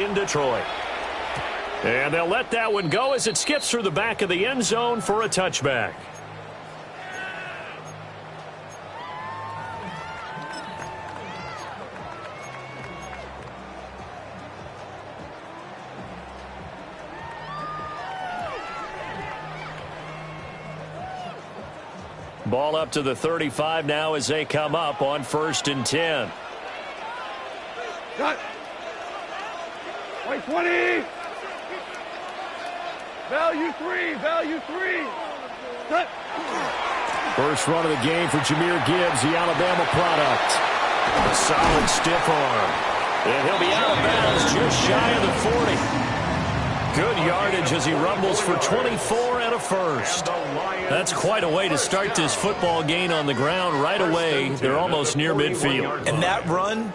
in Detroit. And they'll let that one go as it skips through the back of the end zone for a touchback. Ball up to the 35 now as they come up on 1st and 10. Cut. White 20. Value 3. Value 3. Cut. First run of the game for Jahmyr Gibbs, the Alabama product. A solid stiff arm. And he'll be out of bounds just shy of the 40. Good yardage as he rumbles for 24 and a first. That's quite a way to start this football game on the ground right away. They're almost near midfield. And that run,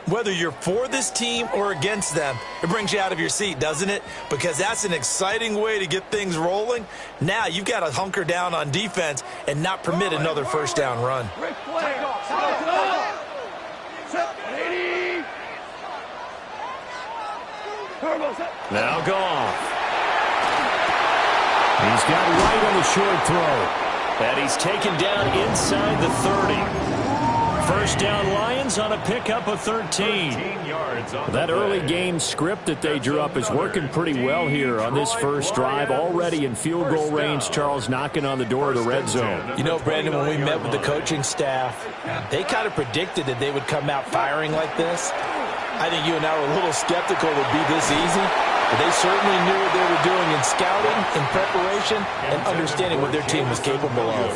whether you're for this team or against them, it brings you out of your seat, doesn't it? Because that's an exciting way to get things rolling. Now you've got to hunker down on defense and not permit another first down run. Now Goff. He's got right on the short throw. And he's taken down inside the 30. First down Lions on a pickup of 13. That early game script that they drew up is working pretty well here on this first drive. Already in field goal range, Charles knocking on the door of the red zone. You know, Brandon, when we met with the coaching staff, they kind of predicted that they would come out firing like this. I think you and I were a little skeptical it would be this easy, but they certainly knew what they were doing in scouting, in preparation, and understanding what their team was capable of.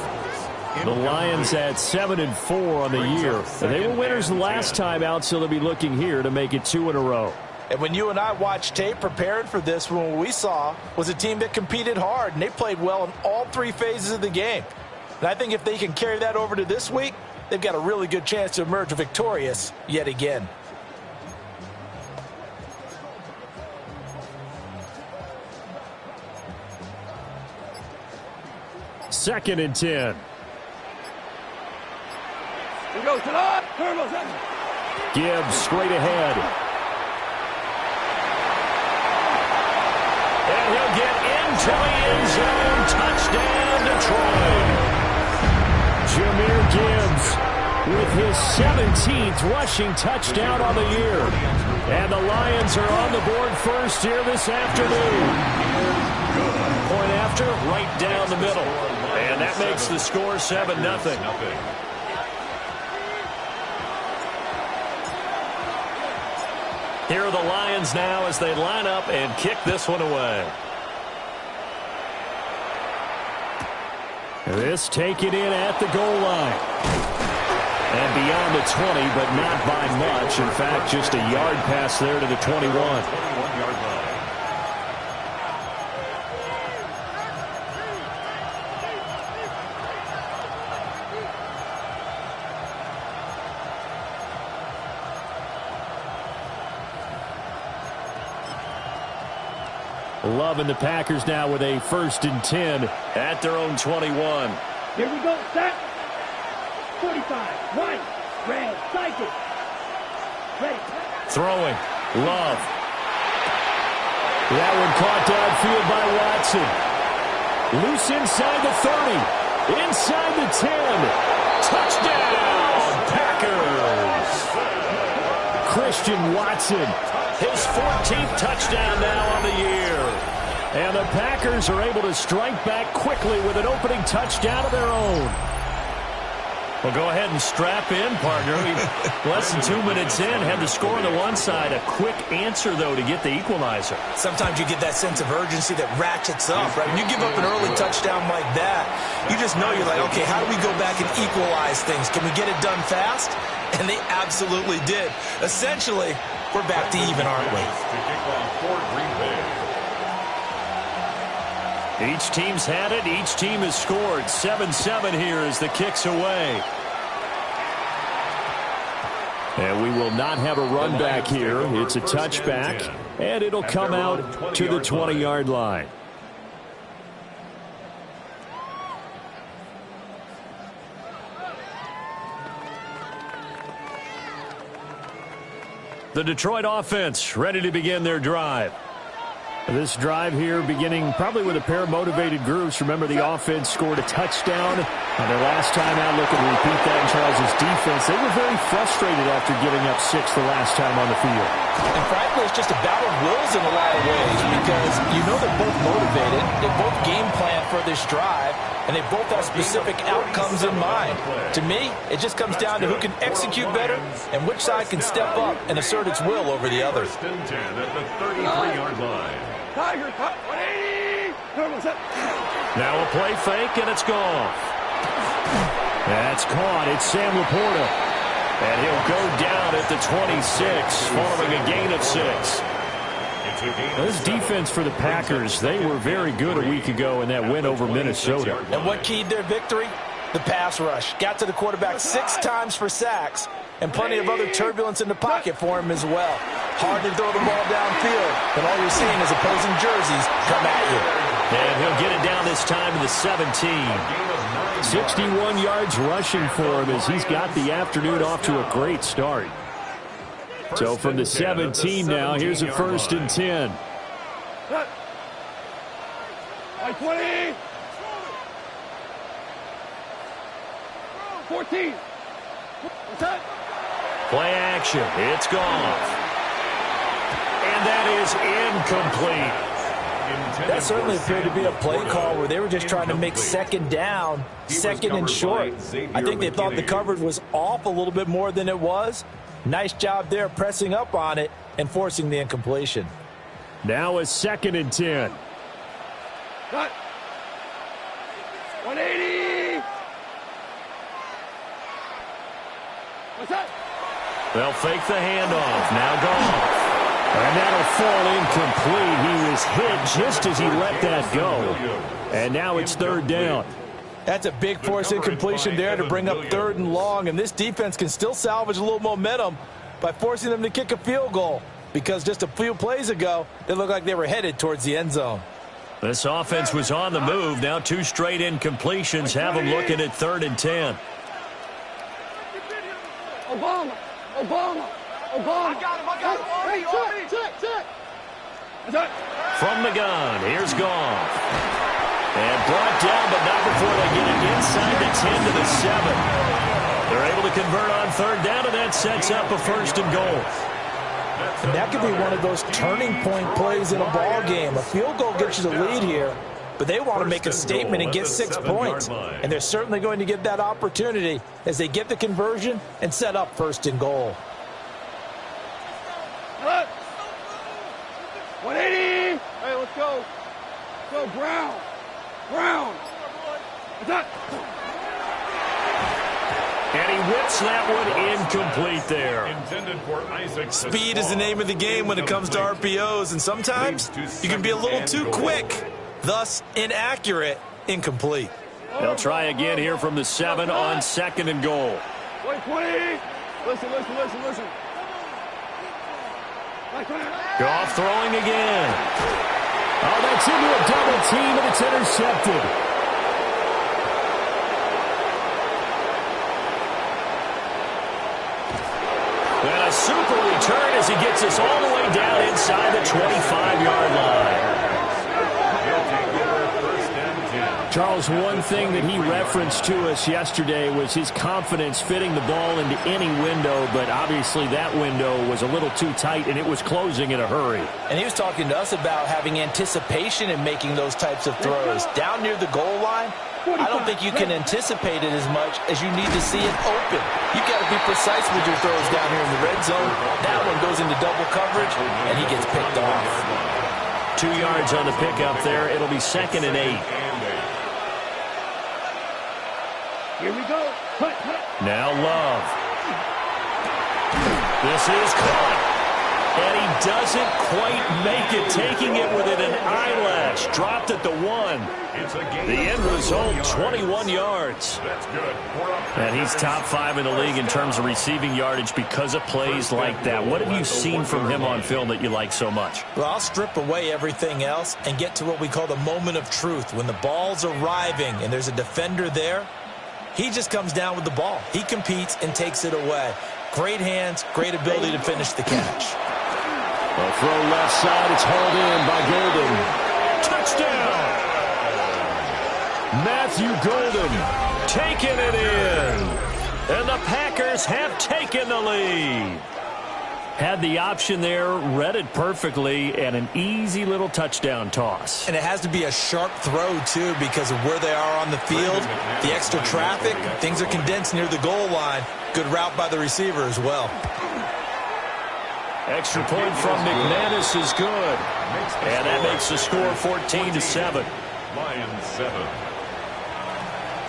The Lions at 7-4 on the year. They were winners the last time out, so they'll be looking here to make it 2 in a row. And when you and I watched tape prepared for this, what we saw was a team that competed hard, and they played well in all 3 phases of the game. And I think if they can carry that over to this week, they've got a really good chance to emerge victorious yet again. Second and 10. Gibbs straight ahead. And he'll get into the end zone. Touchdown, Detroit. Jahmyr Gibbs with his 17th rushing touchdown on the year. And the Lions are on the board first here this afternoon. Point after, right down the middle. And that makes the score 7-0. Here are the Lions now as they line up and kick this one away. This taken in at the goal line. And beyond the 20, but not by much. In fact, just a yard pass there to the 21. 11 the Packers now with a 1st and 10 at their own 21. Here we go, set. 45, right, red, cycle. Ready. Throwing, Love. That one caught downfield by Watson. Loose inside the 30, inside the 10. Touchdown, Packers. Christian Watson, his 14th touchdown now on the year. And the Packers are able to strike back quickly with an opening touchdown of their own. Well, go ahead and strap in, partner. Less than 2 minutes in, had the score on the one side. A quick answer, though, to get the equalizer. Sometimes you get that sense of urgency that ratchets up, right? When you give up an early touchdown like that, you just know you're like, okay, how do we go back and equalize things? Can we get it done fast? And they absolutely did. Essentially, we're back to even, aren't we? Each team's had it. Each team has scored. 7-7 here as the kick's away. And we will not have a run back here. It's a touchback, and it'll come out to the 20-yard line. The Detroit offense ready to begin their drive. This drive here beginning probably with a pair of motivated groups. Remember, the offense scored a touchdown on their last time out. Looking to repeat that in Charles' defense. They were very frustrated after giving up 6 the last time on the field. And frankly, it's just a battle of wills in a lot of ways because you know they're both motivated. They both game plan for this drive, and they both have specific outcomes in mind. To me, it just comes down to who can execute better and which side can step up and assert its will over the other. First and 10 at the 33-yard line. Tiger, 180. Now a play fake, and it's gone. That's caught. It's Sam Laporta. And he'll go down at the 26 following a gain of 6. This defense for the Packers, they were very good a week ago in that win over Minnesota. And what keyed their victory? The pass rush. Got to the quarterback 6 times for sacks, and plenty of other turbulence in the pocket for him as well. Hard to throw the ball downfield, but all you're seeing is opposing jerseys come at you. And he'll get it down this time to the 17. 61 yards rushing for him as he's got the afternoon off to a great start. So from the 17 now, here's a first and 10. 20. 14. What's that? Play action. It's gone. And that is incomplete. That certainly appeared to be a play call where they were just trying to make second down, second and short. I think they thought the coverage was off a little bit more than it was. Nice job there pressing up on it and forcing the incompletion. Now a second and 10. Cut. 180. What's that? They'll fake the handoff. Now gone. And that'll fall incomplete. He was hit just as he let that go. And now it's third down. That's a big force incompletion there to bring up 3rd and long. And this defense can still salvage a little momentum by forcing them to kick a field goal. Because just a few plays ago, they looked like they were headed towards the end zone. This offense was on the move. Now 2 straight incompletions have them looking at 3rd and 10. Obama. I got him. Hey, check. From the gun, here's Goff. And brought down, but not before they get it inside the 10 to the 7. They're able to convert on 3rd down, and that sets up a 1st and goal. And that could be one of those turning point plays in a ball game. A field goal gets you the lead here, but they want to make a statement and get 6 points. And they're certainly going to get that opportunity as they get the conversion and set up 1st and goal. 180. Hey, let's go. Go, Brown. What's that? And he whips that one incomplete there. Speed is the name of the game when it comes to RPOs, and sometimes you can be a little too quick, thus inaccurate, incomplete. They'll try again here from the 7 on 2nd and goal. Wait, 20. Listen. Goff throwing again. Oh, that's into a double team, and it's intercepted. And a super return as he gets us all the way down inside the 25-yard line. Charles, one thing that he referenced to us yesterday was his confidence fitting the ball into any window, but obviously that window was a little too tight, and it was closing in a hurry. And he was talking to us about having anticipation in making those types of throws. Down near the goal line, I don't think you can anticipate it as much as you need to see it open. You've got to be precise with your throws down here in the red zone. That one goes into double coverage, and he gets picked off. 2 yards on the pickup there. It'll be 2nd and 8. Here we go. Now Love. This is caught. And he doesn't quite make it, taking it within an eyelash. Dropped at the 1. The end result, 21 yards. And he's top 5 in the league in terms of receiving yardage because of plays like that. What have you seen from him on film that you like so much? Well, I'll strip away everything else and get to what we call the moment of truth. When the ball's arriving and there's a defender there, he just comes down with the ball. He competes and takes it away. Great hands, great ability to finish the catch. A throw left side. It's hauled in by Golden. Touchdown! Matthew Golden taking it in. And the Packers have taken the lead. Had the option there, read it perfectly, and an easy little touchdown toss. And it has to be a sharp throw, too, because of where they are on the field, the extra traffic, things are condensed near the goal line. Good route by the receiver as well. Extra point from McManus is good. And that makes the score 14-7. Lions 7.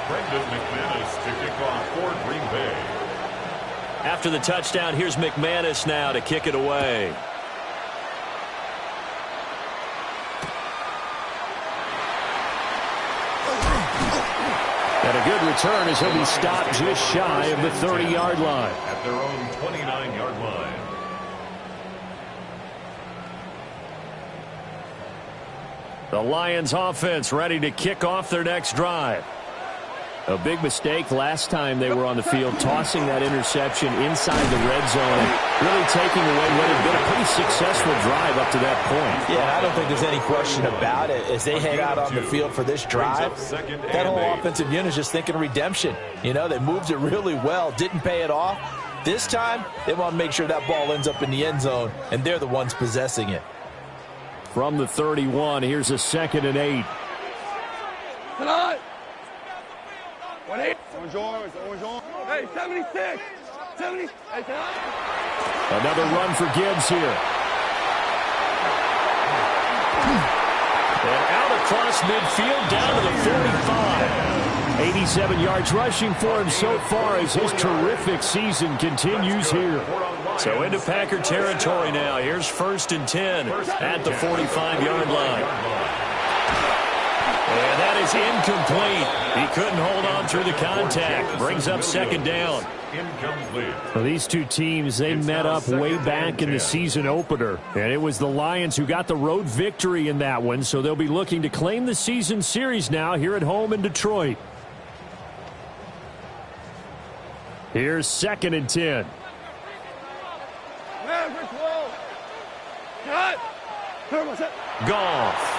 Brendan McManus to kick off for Green Bay. After the touchdown, here's McManus now to kick it away. And a good return as he'll be stopped just shy of the 30-yard line. At their own 29-yard line. The Lions offense ready to kick off their next drive. A big mistake last time they were on the field, tossing that interception inside the red zone, really taking away what had been a pretty successful drive up to that point. Yeah, I don't think there's any question about it. As they head out on the field for this drive, that whole offensive unit is just thinking redemption. You know, they moved it really well, didn't pay it off. This time, they want to make sure that ball ends up in the end zone, and they're the ones possessing it. From the 31, here's a 2nd and 8. Tonight. 1-8. Hey, 76. 70. Hey, tonight. Another run for Gibbs here. And out across midfield down to the 45. 87 yards rushing for him so far as his terrific season continues here. So into Packer territory now. Here's 1st and 10 at the 45-yard line. And that is incomplete. He couldn't hold on through the contact. Brings up 2nd down. Well, these two teams, they met up way back in the season opener. And it was the Lions who got the road victory in that one. So they'll be looking to claim the season series now here at home in Detroit. Here's 2nd and 10. Goff.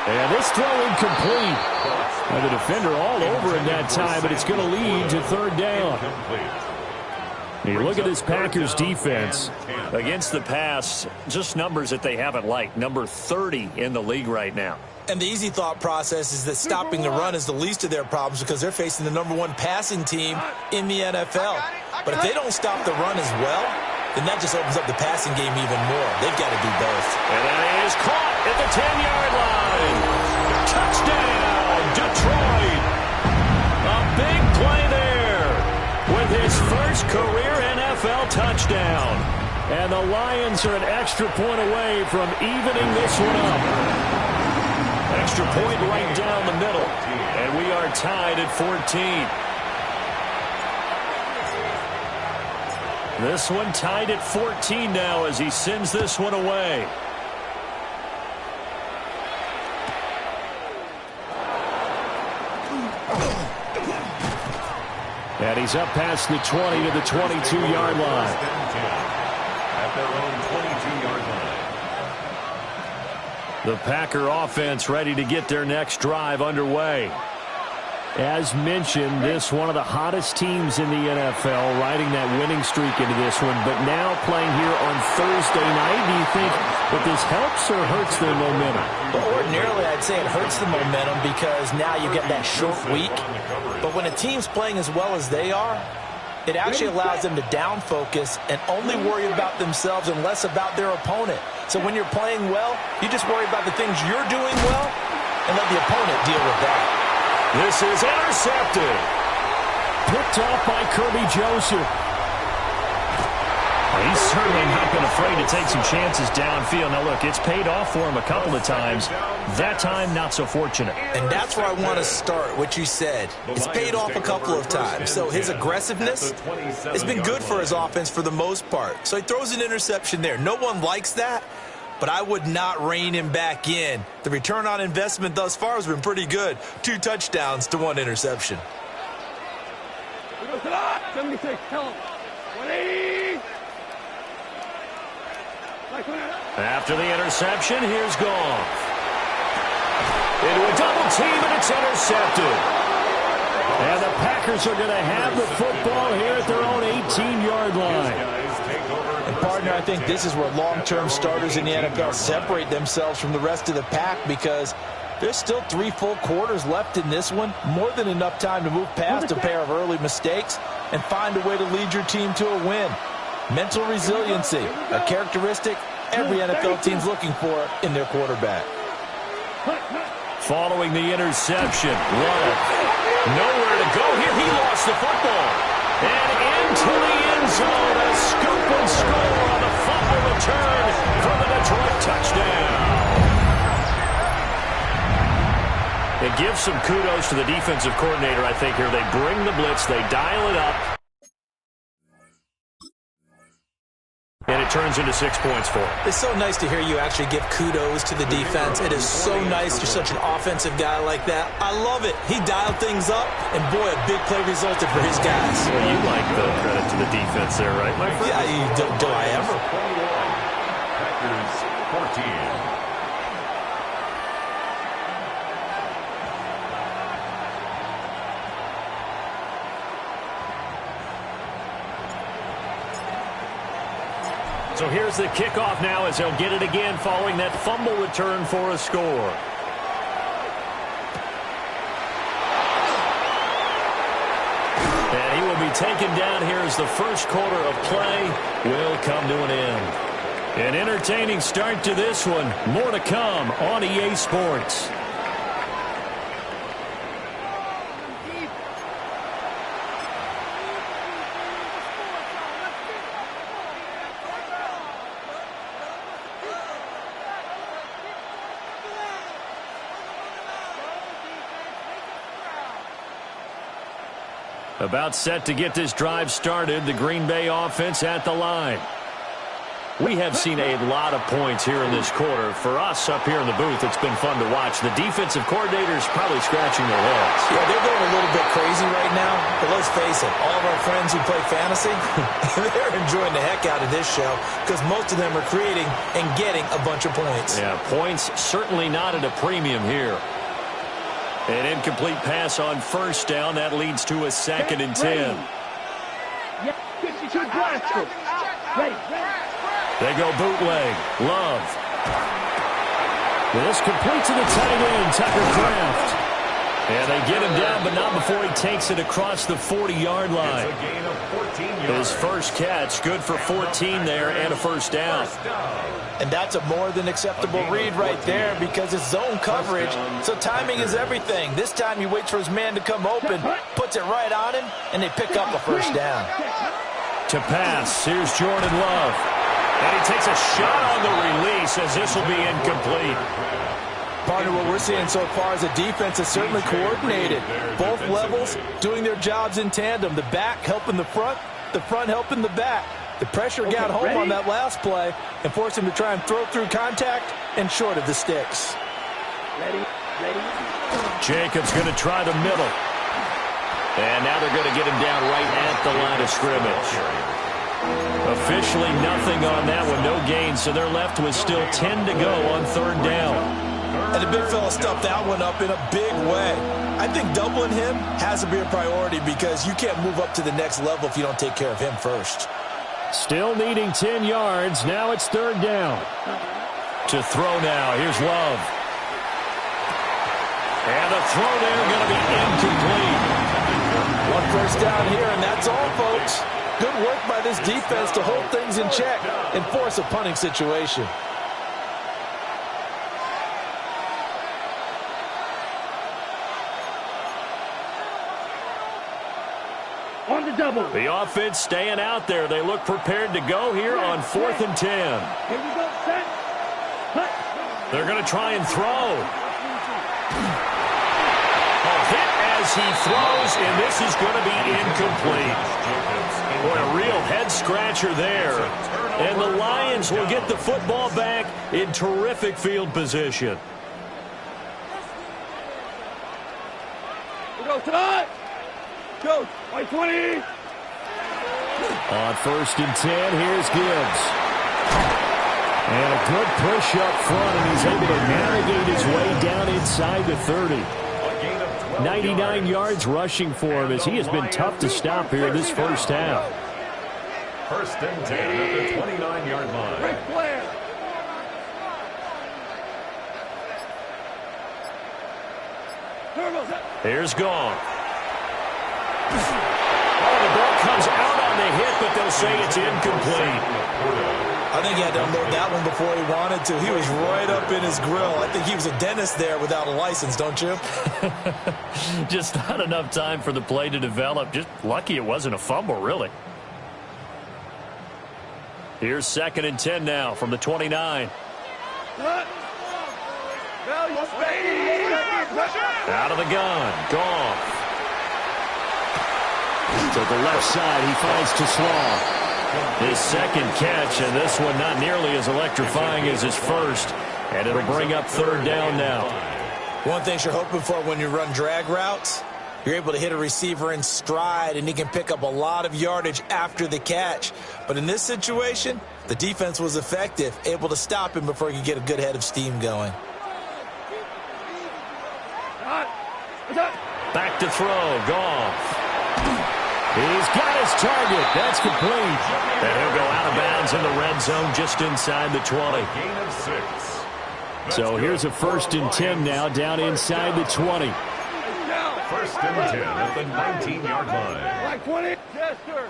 And this throw incomplete. And the defender all over in that time, but it's going to lead to 3rd down. You look at this Packers defense. Against the pass, just numbers that they haven't liked. Number 30 in the league right now. And the easy thought process is that stopping the run is the least of their problems because they're facing the #1 passing team in the NFL. But if they don't stop the run as well, then that just opens up the passing game even more. They've got to do both. And that is caught at the 10-yard line. Touchdown, Detroit. A big play there with his first career NFL touchdown. And the Lions are an extra point away from evening this one up. Extra point right down the middle. And we are tied at 14. This one tied at 14 now as he sends this one away. And he's up past the 20 to the 22-yard line. At their own 22-yard line. The Packer offense ready to get their next drive underway. As mentioned, this one of the hottest teams in the NFL, riding that winning streak into this one, but now playing here on Thursday night. Do you think that this helps or hurts their momentum? Well, ordinarily, I'd say it hurts the momentum because now you get that short week. But when a team's playing as well as they are, it actually allows them to down focus and only worry about themselves and less about their opponent. So when you're playing well, you just worry about the things you're doing well and let the opponent deal with that. This is intercepted. Picked off by Kirby Joseph. He's certainly not been afraid to take some chances downfield. Now, look, it's paid off for him a couple of times. That time, not so fortunate. And that's where I want to start, what you said. It's paid off a couple of times. So his aggressiveness has been good for his offense for the most part. So he throws an interception there. No one likes that, but I would not rein him back in. The return on investment thus far has been pretty good. 2 touchdowns to 1 interception. 76, tell him. 180. After the interception, here's Goff. Into a double team, and it's intercepted. And the Packers are going to have the football here at their own 18-yard line. And partner, I think this is where long-term starters in the NFL separate themselves from the rest of the pack, because there's still 3 full quarters left in this one. More than enough time to move past a pair of early mistakes and find a way to lead your team to a win. Mental resiliency, a characteristic every NFL team's looking for in their quarterback. Following the interception, Love. Nowhere to go here. He lost the football. And into the end zone, a scoop and score on the fumble return for the Detroit touchdown. It gives some kudos to the defensive coordinator, I think, here. They bring the blitz, they dial it up, and it turns into 6 points for him. It's so nice to hear you actually give kudos to the defense. It is so nice you're such an offensive guy like that. I love it. He dialed things up, and boy, a big play resulted for his guys. Well, you like the credit to the defense there, right, my friend? Yeah, do I ever? Packers 14. So here's the kickoff now as he'll get it again following that fumble return for a score. And he will be taken down here as the first quarter of play will come to an end. An entertaining start to this one. More to come on EA Sports. About set to get this drive started, the Green Bay offense at the line. We have seen a lot of points here in this quarter. For us up here in the booth, it's been fun to watch. The defensive coordinators probably scratching their heads. Yeah, they're going a little bit crazy right now, but let's face it, all of our friends who play fantasy, they're enjoying the heck out of this show because most of them are creating and getting a bunch of points. Yeah, points certainly not at a premium here. An incomplete pass on first down. That leads to a 2nd and 10. They go bootleg. Love. This complete to the tight end, Tucker Kraft. And they get him down, but not before he takes it across the 40-yard line. It's a gain of 14 yards. His first catch, good for 14 there and a first down. And that's a more than acceptable read right there because it's zone coverage, so timing is everything. This time he waits for his man to come open, puts it right on him, and they pick up a first down. To pass, here's Jordan Love. And he takes a shot on the release as this will be incomplete. Partner, what we're seeing so far is the defense is certainly coordinated. Both levels doing their jobs in tandem. The back helping the front helping the back. The pressure got home on that last play and forced him to try and throw through contact and short of the sticks. Jacobs going to try the middle. And now they're going to get him down right at the line of scrimmage. Officially nothing on that one, no gain, so they're left with still 10 to go on 3rd down. And the big fella stuffed that one up in a big way. I think doubling him has to be a priority because you can't move up to the next level if you don't take care of him first. Still needing 10 yards. Now it's 3rd down. To throw now. Here's Love. And the throw there going to be incomplete. One first down here, and that's all, folks. Good work by this defense to hold things in check and force a punting situation. On the double. The offense staying out there. They look prepared to go here on 4th and 10. Here we go, set. Cut. They're going to try and throw. A hit as he throws, and this is going to be incomplete. Boy, a real head-scratcher there. And the Lions will get the football back in terrific field position. We go tonight. Go. By 20. On 1st and 10, here's Gibbs. And a good push up front, and he's able to navigate his way down inside the 30. 99 yards rushing for him as he has been tough to stop here in this first half. 1st and 10 at the 29-yard line. Rick Flair. Here's Goff. Oh, the ball comes out on the hit, but they'll say it's incomplete. I think he had to unload that one before he wanted to. He was right up in his grill. I think he was a dentist there without a license, don't you? Just not enough time for the play to develop. Just lucky it wasn't a fumble, really. Here's 2nd and 10 now from the 29. Out of the gun. Goff. To the left side, he finds Slaw. His 2nd catch, and this one not nearly as electrifying as his first. And it'll bring up 3rd down now. One thing you're hoping for when you run drag routes, you're able to hit a receiver in stride, and he can pick up a lot of yardage after the catch. But in this situation, the defense was effective, able to stop him before he could get a good head of steam going. Back to throw. Goff. He's got his target. That's complete. And he'll go out of bounds in the red zone just inside the 20. Gain of 6. So here's a 1st and 10 now down inside the 20. 1st and 10 at the 19-yard line. Like 20. Jester.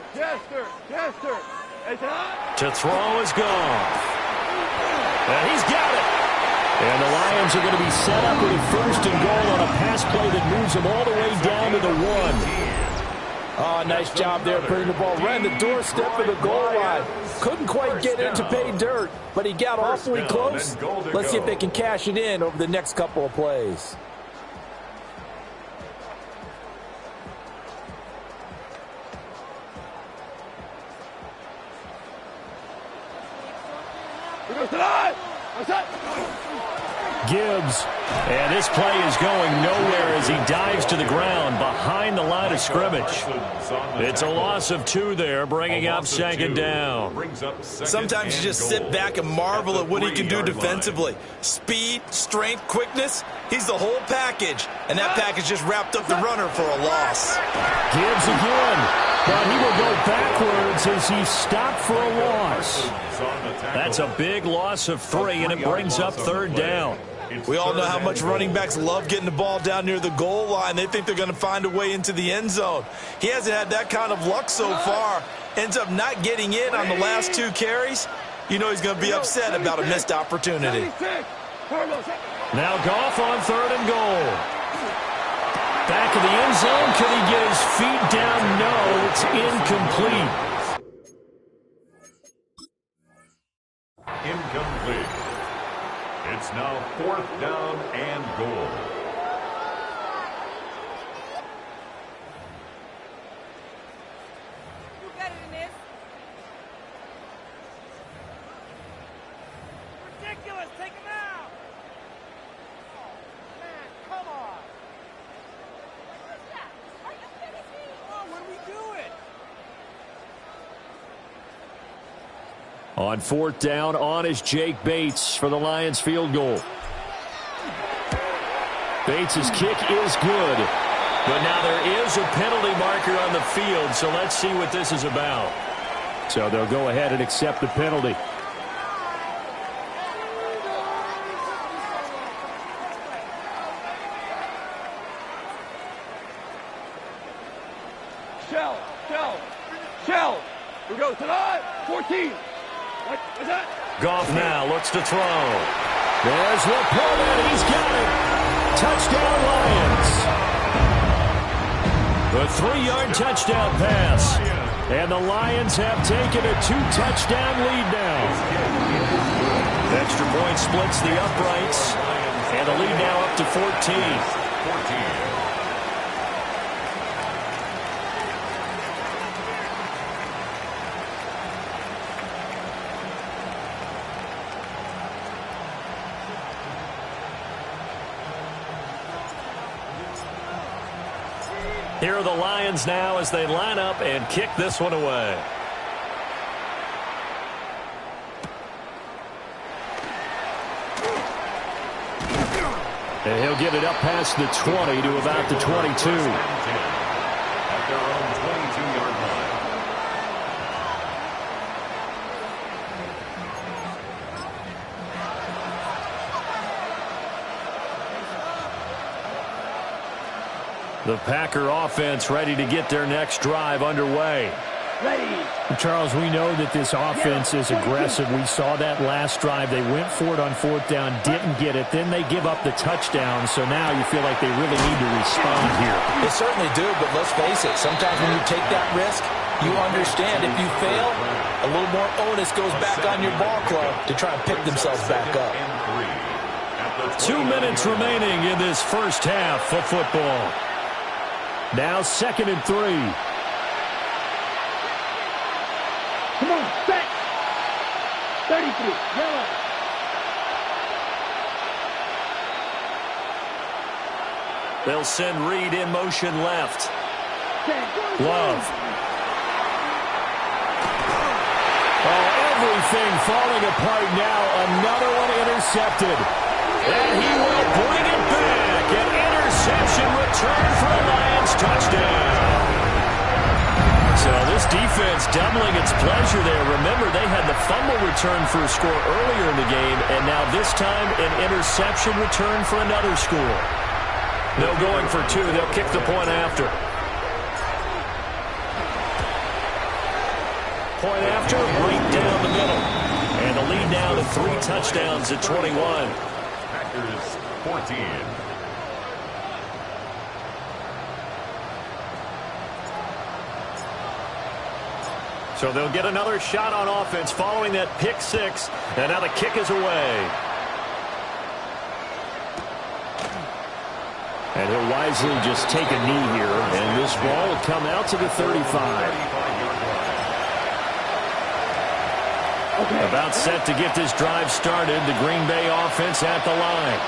To throw is Goff. And he's got it. And the Lions are going to be set up with a 1st and goal on a pass play that moves them all the way down to the 1. Oh, nice job there putting the ball right in the doorstep of the goal line. Couldn't quite get in to pay dirt, but he got awfully close. Let's see if they can cash it in over the next couple of plays. Gibbs, and this play is going nowhere as he dives to the ground behind the line of scrimmage. It's a loss of 2 there, bringing up 2nd down. Sometimes you just sit back and marvel at what he can do defensively. Speed, strength, quickness, he's the whole package, and that package just wrapped up the runner for a loss. Gibbs again, but he will go backwards as he stopped for a loss. That's a big loss of 3, and it brings up 3rd down. We all know how much running backs love getting the ball down near the goal line. They think they're going to find a way into the end zone. He hasn't had that kind of luck so far. Ends up not getting in on the last 2 carries. You know he's going to be upset about a missed opportunity. Now Goff on 3rd and goal. Back of the end zone. Could he get his feet down? No, it's incomplete. Incomplete. It's now 4th down and goal. You got it in this. Ridiculous. Take him out. Oh, man, come on. What's that? Are you kidding me? Oh, what do we do it? On 4th down, on is Jake Bates for the Lions field goal. Bates' kick is good. But now there is a penalty marker on the field, so let's see what this is about. So they'll go ahead and accept the penalty. Shell. We go to the 14. What's that? Goff now looks to throw. There's Laporta. He's got it. Touchdown, Lions. The 3-yard touchdown pass. And the Lions have taken a 2-touchdown lead now. Extra point splits the uprights. And the lead now up to 14. Here are the Lions now as they line up and kick this one away. And he'll get it up past the 20 to about the 22. At their own 22-yard line. The Packer offense ready to get their next drive underway. Charles, we know that this offense is aggressive. We saw that last drive. They went for it on 4th down, didn't get it. Then they give up the touchdown. So now you feel like they really need to respond here. They certainly do, but let's face it. Sometimes when you take that risk, you understand if you fail, a little more onus goes back on your ball club to try and pick themselves back up. 2 minutes remaining in this first half of football. Now 2nd and 3. Come on, set. 33, yellow. They'll send Reed in motion left. Love. Oh, everything falling apart now. Another one intercepted. And he will bring it back. An interception return for a Lions touchdown. So this defense doubling its pleasure there. Remember, they had the fumble return for a score earlier in the game, and now this time an interception return for another score. No going for 2. They'll kick the point after. Point after, right down the middle. And the lead now to 3 touchdowns at 21. Packers 14. So they'll get another shot on offense following that pick 6. And now the kick is away. And he'll wisely just take a knee here. And this ball will come out to the 35. About set to get this drive started. The Green Bay offense at the line.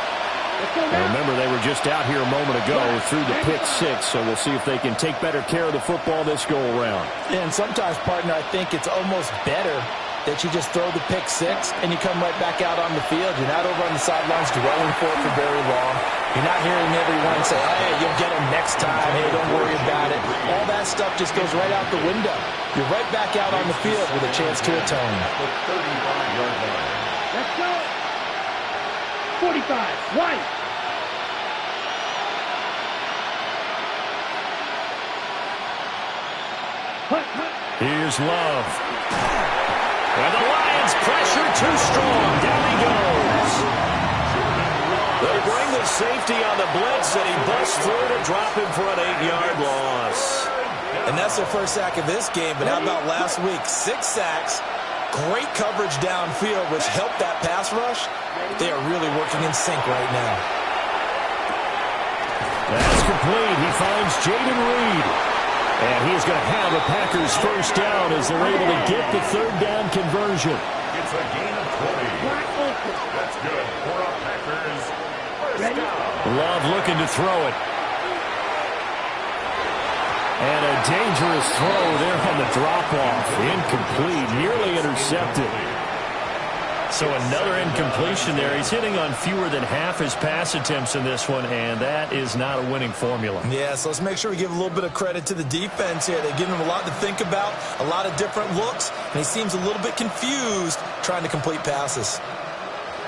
And remember, they were just out here a moment ago through the pick 6, so we'll see if they can take better care of the football this go-around. And sometimes, partner, I think it's almost better that you just throw the pick 6 and you come right back out on the field. You're not over on the sidelines dwelling for it for very long. You're not hearing everyone say, hey, you'll get them next time. Hey, don't worry about it. All that stuff just goes right out the window. You're right back out on the field with a chance to atone. Let's go. 45, White. Here's Love. And the Lions pressure too strong. Down he goes. They bring the safety on the blitz, and he busts through to drop him for an 8-yard loss. And that's their first sack of this game, but how about last week? 6 sacks, great coverage downfield, which helped that pass rush. They are really working in sync right now. That's complete. He finds Jaden Reed. And he's going to have a Packers first down as they're able to get the 3rd down conversion. It's a gain of 20. That's good for a Packers first down. Love looking to throw it. And a dangerous throw there on the drop-off. Incomplete, nearly intercepted. So another incompletion there. He's hitting on fewer than half his pass attempts in this one, and that is not a winning formula. Yeah, so let's make sure we give a little bit of credit to the defense here. They give him a lot to think about, a lot of different looks, and he seems a little bit confused trying to complete passes.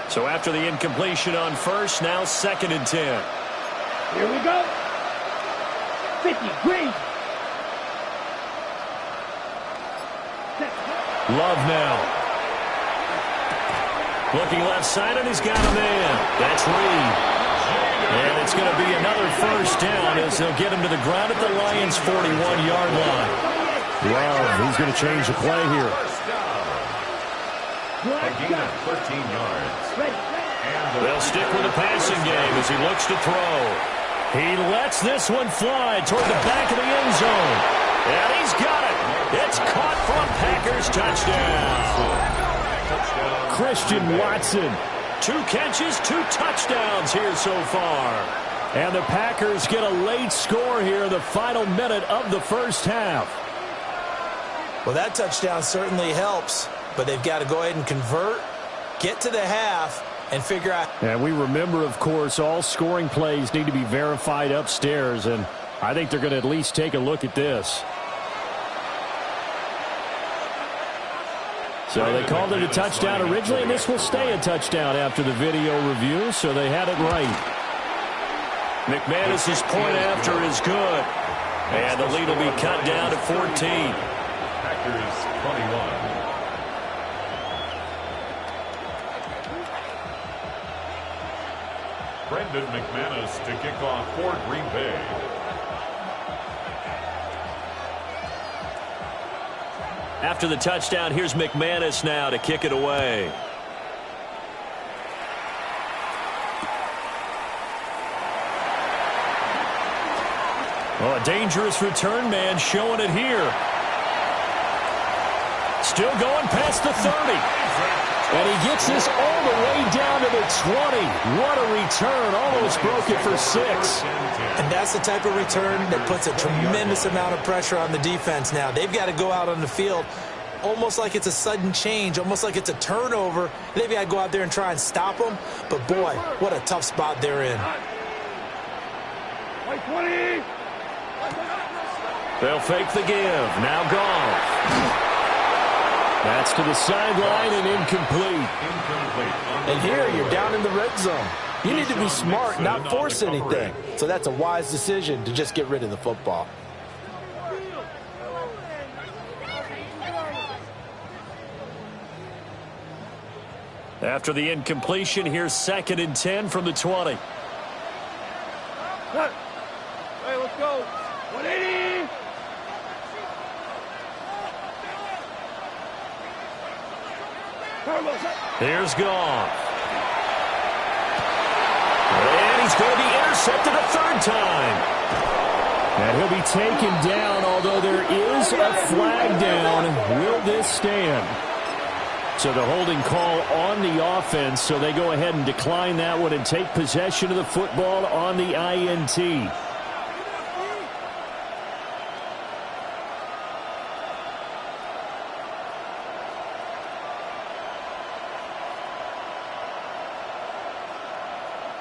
So after the incompletion on first, now 2nd and 10. Here we go. 50, Green. Love now. Looking left side, and he's got a man. That's Reed. And it's going to be another first down as they'll get him to the ground at the Lions' 41-yard line. Love, he's going to change the play here. A gain of 13 yards. They'll stick with the passing game as he looks to throw. He lets this one fly toward the back of the end zone. And he's got it. It's caught for a Packers touchdown. Christian Watson. 2 catches, 2 touchdowns here so far. And the Packers get a late score here in the final minute of the first half. Well, that touchdown certainly helps, but they've got to go ahead and convert, get to the half, and figure out. And we remember, of course, all scoring plays need to be verified upstairs, and I think they're going to at least take a look at this. So they called it a touchdown originally, and this will stay a touchdown after the video review, so they had it right. McManus's point after is good, and the lead will be cut down to 14. Packers 21. Brendan McManus to kick off for Green Bay. After the touchdown, here's McManus now to kick it away. Oh, a dangerous return man showing it here. Still going past the 30. And he gets this all the way down to the 20. What a return. Almost broke it for 6. And that's the type of return that puts a tremendous amount of pressure on the defense now. They've got to go out on the field almost like it's a sudden change, almost like it's a turnover. They've got to go out there and try and stop them. But, boy, what a tough spot they're in. Like 20. They'll fake the give. Now gone. That's to the sideline and incomplete. And here you're down in the red zone. You need to be smart, not force anything. So that's a wise decision to just get rid of the football. After the incompletion, here's 2nd and 10 from the 20. Hey, let's go. 180. Here's Goff. And he's going to be intercepted a 3rd time. And he'll be taken down, although there is a flag down. Will this stand? So the holding call on the offense, so they go ahead and decline that one and take possession of the football on the INT.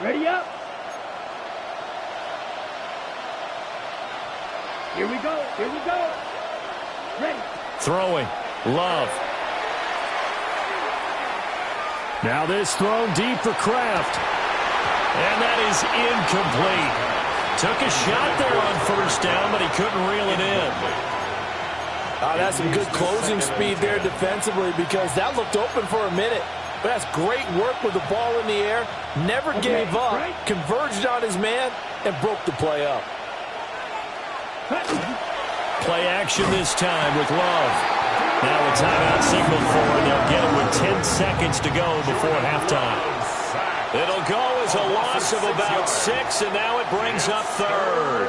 Ready up. Here we go. Here we go. Ready. Throwing. Love. Now this thrown deep for Kraft. And that is incomplete. Took a shot there on 1st down, but he couldn't reel it in. That's some good closing speed there defensively, because that looked open for a minute. But that's great work with the ball in the air. Never gave up. Converged on his man and broke the play up. Play action this time with Love. Now a timeout signal for, and they'll get it with 10 seconds to go before halftime. It'll go as a loss of about 6, and now it brings up 3rd.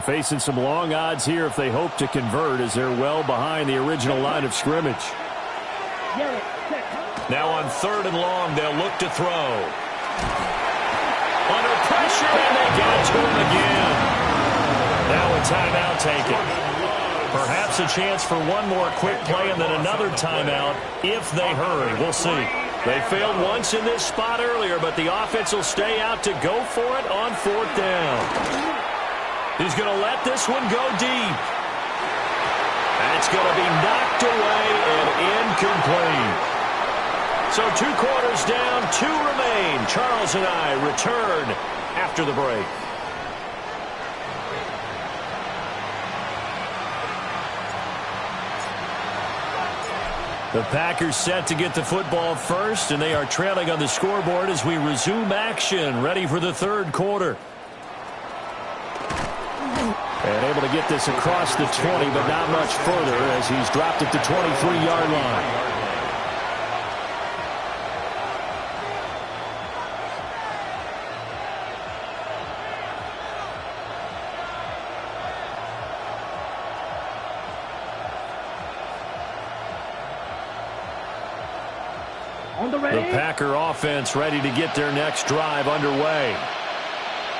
Facing some long odds here if they hope to convert, as they're well behind the original line of scrimmage. Now on 3rd and long, they'll look to throw. Under pressure, and they get it to him again. Now a timeout taken. Perhaps a chance for one more quick play and then another timeout if they hurry. We'll see. They failed once in this spot earlier, but the offense will stay out to go for it on 4th down. He's going to let this one go deep. And it's going to be knocked away and incomplete. So 2 quarters down, 2 remain. Charles and I return after the break. The Packers set to get the football first, and they are trailing on the scoreboard as we resume action, ready for the 3rd quarter. And able to get this across the 20, but not much further as he's dropped at the 23-yard line. on the ready. The Packer offense ready to get their next drive underway.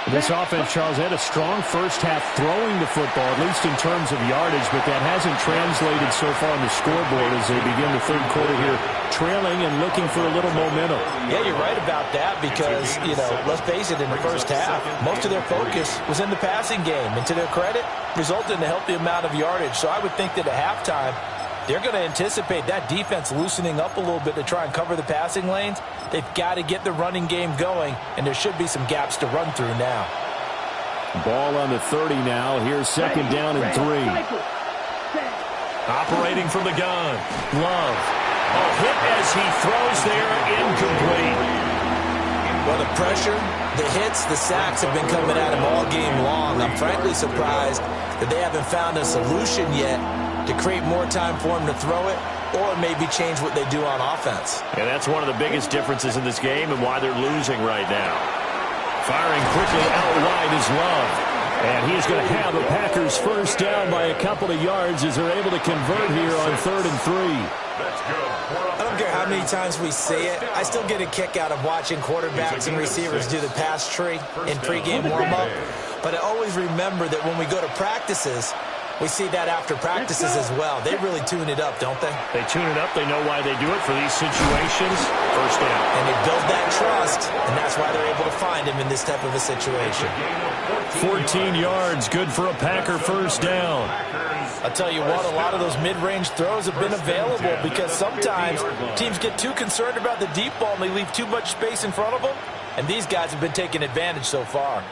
This offense, Charles, had a strong first half throwing the football, at least in terms of yardage, but that hasn't translated so far on the scoreboard as they begin the third quarter here, trailing and looking for a little momentum. Yeah, you're right about that because, let's face it, in the first half, most of their focus was in the passing game. And to their credit, resulted in a healthy amount of yardage. So I would think that at halftime, they're going to anticipate that defense loosening up a little bit to try and cover the passing lanes. They've got to get the running game going, and there should be some gaps to run through now. Ball on the 30 now. Here's second down and 3. Operating from the gun. Love. A hit as he throws there, incomplete. Well, the pressure, the hits, the sacks have been coming at him all game long. I'm frankly surprised that they haven't found a solution yet to create more time for him to throw it or maybe change what they do on offense. And that's one of the biggest differences in this game and why they're losing right now. Firing quickly out wide is Love. And he's going to have the Packers first down by a couple of yards as they're able to convert here on 3rd and 3. I don't care how many times we say it, I still get a kick out of watching quarterbacks and receivers do the pass tree in pregame warm-up. But I always remember that when we go to practices, we see that after practices as well. They really tune it up, don't they? They tune it up. They know why they do it for these situations. First down. And they build that trust, and that's why they're able to find him in this type of a situation. 14 yards, good for a Packer first down. I'll tell you what, a lot of those mid-range throws have been available because sometimes teams get too concerned about the deep ball and they leave too much space in front of them, and these guys have been taking advantage so far.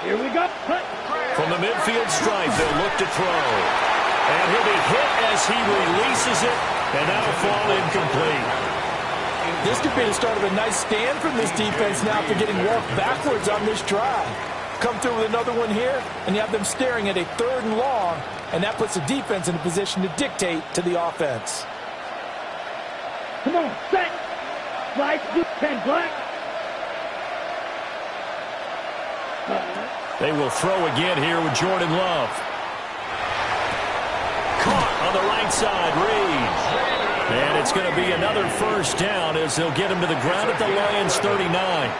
Here we go. From the midfield stripe, they'll look to throw. And he'll be hit as he releases it, and that'll fall incomplete. This could be the start of a nice stand from this defense now for getting walked backwards on this drive. Come through with another one here, and you have them staring at a 3rd and long, and that puts the defense in a position to dictate to the offense. Come on, set. Slide, 10 black. They will throw again here with Jordan Love. Caught on the right side, Reed. And it's going to be another first down as they'll get him to the ground at the Lions' 39.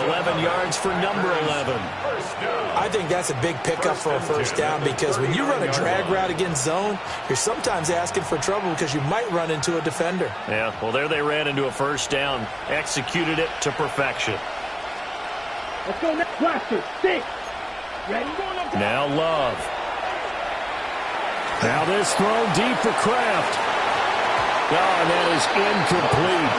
11 yards for number 11. I think that's a big pickup for a first down because when you run a drag route against zone, you're sometimes asking for trouble because you might run into a defender. Yeah, well, there they ran into a first down. Executed it to perfection. Let's go next. Blaster, 6. Ready? Now Love. Now this throw deep for Kraft. Oh, and that is incomplete.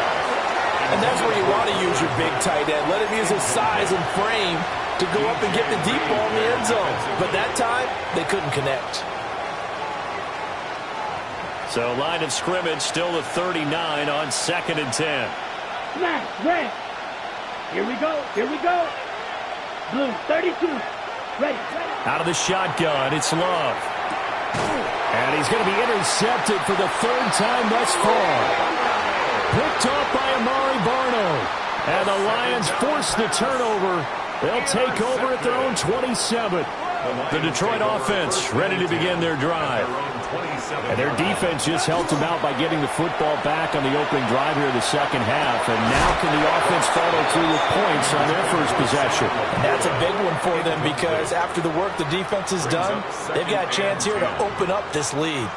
And that's where you want to use your big tight end. Let him use his size and frame to go up and get the deep ball in the end zone. But that time, they couldn't connect. So line of scrimmage still at 39 on 2nd and 10. Smash, red. Here we go. Here we go. Blue, 32. Ready. Out of the shotgun, it's Love. And he's going to be intercepted for the 3rd time thus far. Picked off by Amari Barno. And the Lions force the turnover. They'll take over at their own 27. The Detroit offense ready to begin their drive. And their defense just helped them out by getting the football back on the opening drive here in the second half. And now can the offense follow through with points on their first possession? That's a big one for them because after the work the defense has done, they've got a chance here to open up this lead.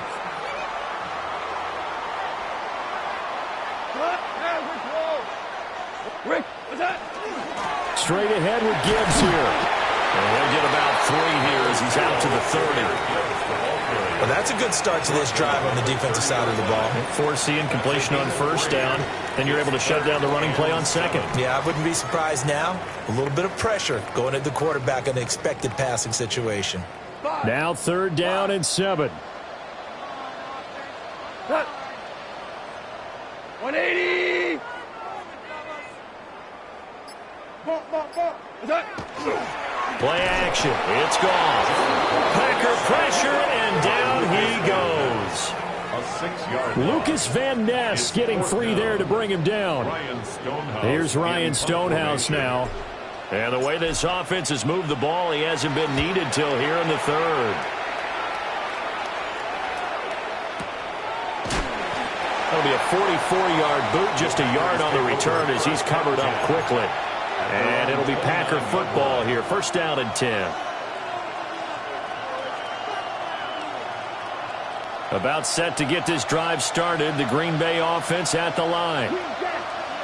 Rick, what's that? Straight ahead with Gibbs here. And he'll get about 3 here as he's out to the 30. Well, that's a good start to this drive on the defensive side of the ball. Forcing completion on first down. Then you're able to shut down the running play on second. Yeah, I wouldn't be surprised now. A little bit of pressure going at the quarterback in an expected passing situation. Now 3rd down and 7. 180. What's that? Play action. It's gone. Packer pressure, and down he goes. A 6-yard Lucas Van Ness getting free there to bring him down. Here's Ryan Stonehouse now. And the way this offense has moved the ball, he hasn't been needed till here in the third. That'll be a 44-yard boot, just a yard on the return as he's covered up quickly. And it'll be Packer football here, first down and 10. About set to get this drive started, the Green Bay offense at the line.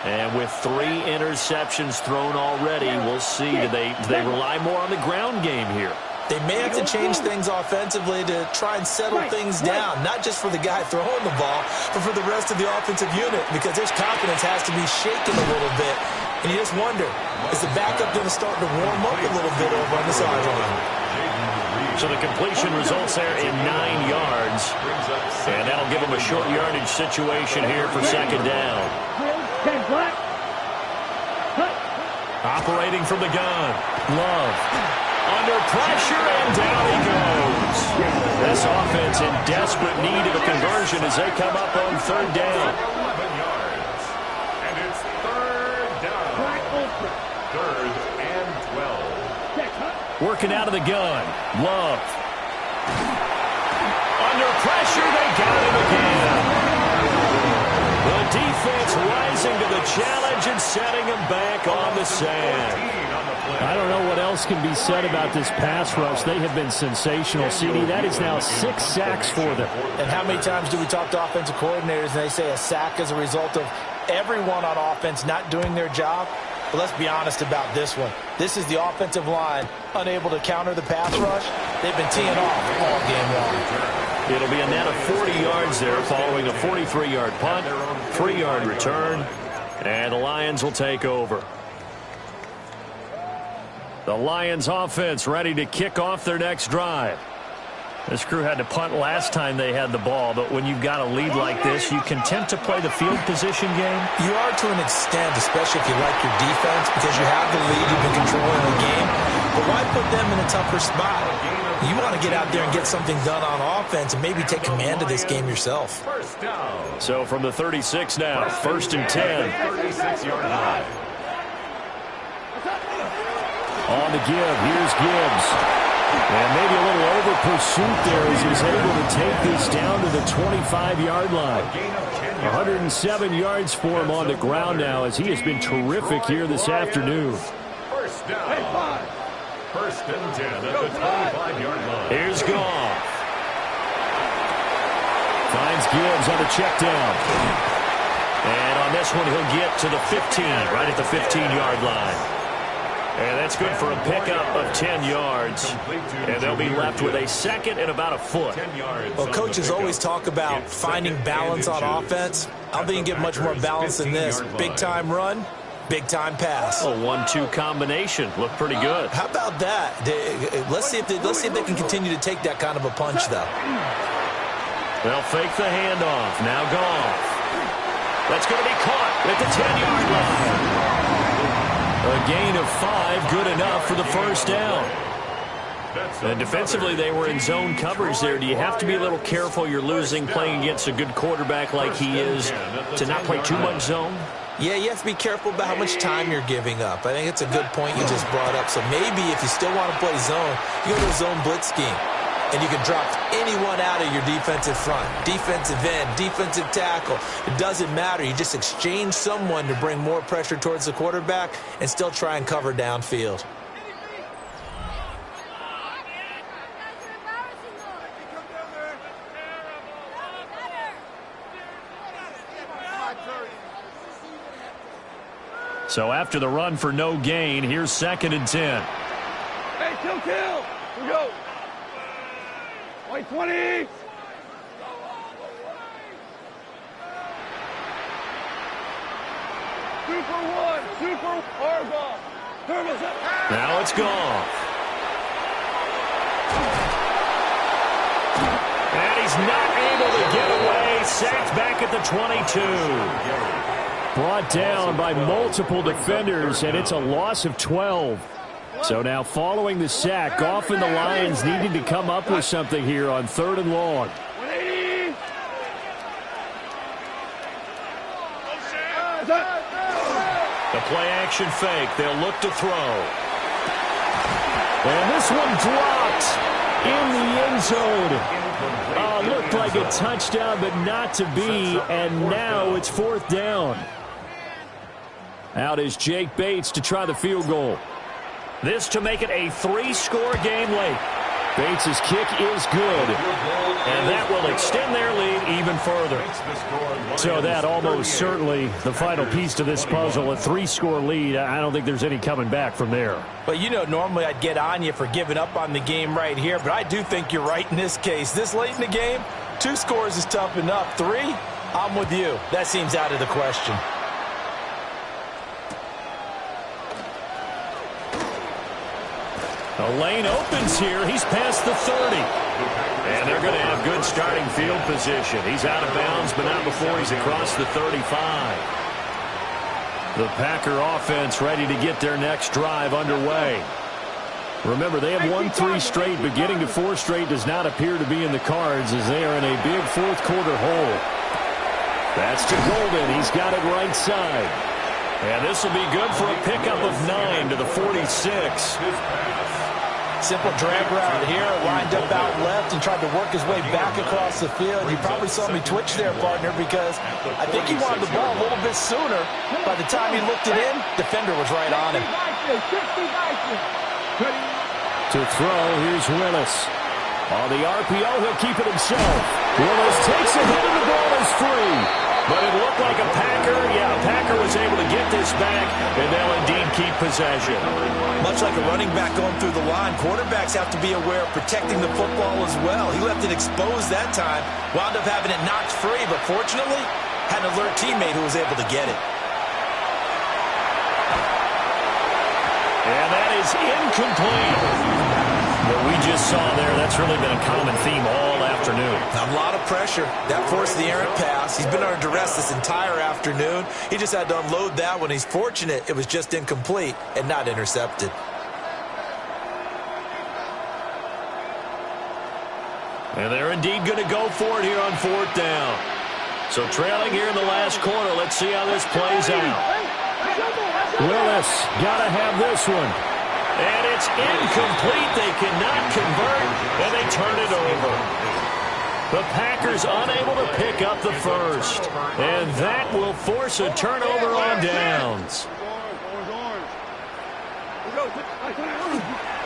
And with 3 interceptions thrown already, we'll see. Do they rely more on the ground game here? They may have to change things offensively to try and settle things down, not just for the guy throwing the ball, but for the rest of the offensive unit, because their confidence has to be shaken a little bit. And you just wonder, is the backup going to start to warm up a little bit over on the sideline? So the completion results there in 9 yards. And that'll give them a short yardage situation here for second down. Operating from the gun. Love. Under pressure, and down he goes. This offense in desperate need of a conversion as they come up on third down. 11 yards. And it's third down. Third and 12. Working out of the gun. Love. Under pressure, they got him again. The defense rising to the challenge and setting him back on the sand. I don't know what else can be said about this pass rush. They have been sensational, CD. That is now 6 sacks for them. And how many times do we talk to offensive coordinators and they say a sack is a result of everyone on offense not doing their job? But let's be honest about this one. This is the offensive line unable to counter the pass rush. They've been teeing off all game long. It'll be a net of 40 yards there following a 43-yard punt, 3-yard return, and the Lions will take over. The Lions offense ready to kick off their next drive. This crew had to punt last time they had the ball, but when you've got a lead like this, you content to play the field position game? You are to an extent, especially if you like your defense, because you have the lead, you've been controlling the game. But why put them in a tougher spot? You want to get out there and get something done on offense and maybe take command of this game yourself. First down. So from the 36 now, first and 10. 36-yard line. On the give, here's Gibbs. And maybe a little over pursuit there as he's able to take this down to the 25-yard line. 107 yards for him on the ground now as he has been terrific here this afternoon. First down. First and 10 at the 25-yard line. Here's Goff. Finds Gibbs on the check down. And on this one, he'll get to the 15, right at the 15-yard line. And that's good for a pickup of 10 yards. And they'll be left with a second and about a foot. Well, coaches always talk about finding balance on offense. I don't think you get much more balance than this. Big-time run, big-time pass. A 1-2 combination. Looked pretty good. How about that? Let's see if they can continue to take that kind of a punch, though. They'll fake the handoff. Now Goff. That's going to be caught at the 10-yard line. A gain of 5, good enough for the first down. And defensively, they were in zone coverage there. Do you have to be a little careful you're losing playing against a good quarterback like he is to not play too much zone? Yeah, you have to be careful about how much time you're giving up. I think it's a good point you just brought up. So maybe if you still want to play zone, you go to a zone blitz scheme. And you can drop anyone out of your defensive front, defensive end, defensive tackle. It doesn't matter. You just exchange someone to bring more pressure towards the quarterback and still try and cover downfield. So after the run for no gain, here's second and 10. Hey, kill. Here we go. White 20. 2 for 1. 2 for Harbaugh. Turtles up. Now it's Goff. And he's not able to get away. Sacked back at the 22. Brought down by multiple defenders, and it's a loss of 12. So now following the sack, Goff and the Lions needing to come up with something here on 3rd and long. 180. The play-action fake. They'll look to throw. And this one dropped in the end zone. Looked like a touchdown, but not to be. And now it's 4th down. Out is Jake Bates to try the field goal. This to make it a 3-score game late. Bates' kick is good, and that will extend their lead even further. So that almost certainly the final piece to this puzzle, a 3-score lead. I don't think there's any coming back from there. But, you know, normally I'd get on you for giving up on the game right here, but I do think you're right in this case. This late in the game, 2 scores is tough enough. 3, I'm with you. That seems out of the question. The lane opens here. He's past the 30. And they're going to have good starting field position. He's out of bounds, but not before he's across the 35. The Packer offense ready to get their next drive underway. Remember, they have won 3 straight, but getting to 4 straight does not appear to be in the cards as they are in a big 4th quarter hole. That's to Golden. He's got it right side. And this will be good for a pickup of 9 to the 46. Simple drag route here, lined up out left and tried to work his way back across the field. You probably saw me twitch there, partner, because I think he wanted the ball a little bit sooner. By the time he looked it in, defender was right on him. To throw, here's Willis. On the RPO, he'll keep it himself. Willis takes a hit and the ball is free. But it looked like a Packer. Yeah, a Packer was able to get this back, and they'll indeed keep possession. Much like a running back going through the line, quarterbacks have to be aware of protecting the football as well. He left it exposed that time, wound up having it knocked free, but fortunately, had an alert teammate who was able to get it. And that is incomplete. What we just saw there, that's really been a common theme all afternoon. A lot of pressure. That forced the errant pass. He's been under duress this entire afternoon. He just had to unload that one. He's fortunate it was just incomplete and not intercepted. And they're indeed going to go for it here on 4th down. So trailing here in the last quarter, let's see how this plays out. Willis got to have this one. And it's incomplete. They cannot convert, and they turn it over. The Packers unable to pick up the first. And that will force a turnover on downs.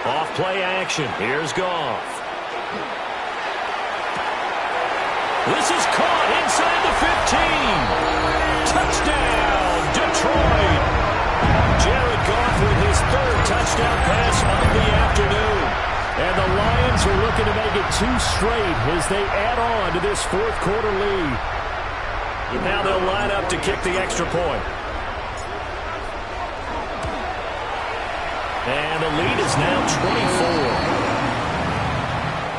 Off play action. Here's Goff. This is caught inside the 15. Touchdown, Detroit. Jared Goff with his 3rd touchdown pass of the afternoon. And the Lions are looking to make it 2 straight as they add on to this 4th quarter lead. Now they'll line up to kick the extra point. And the lead is now 24.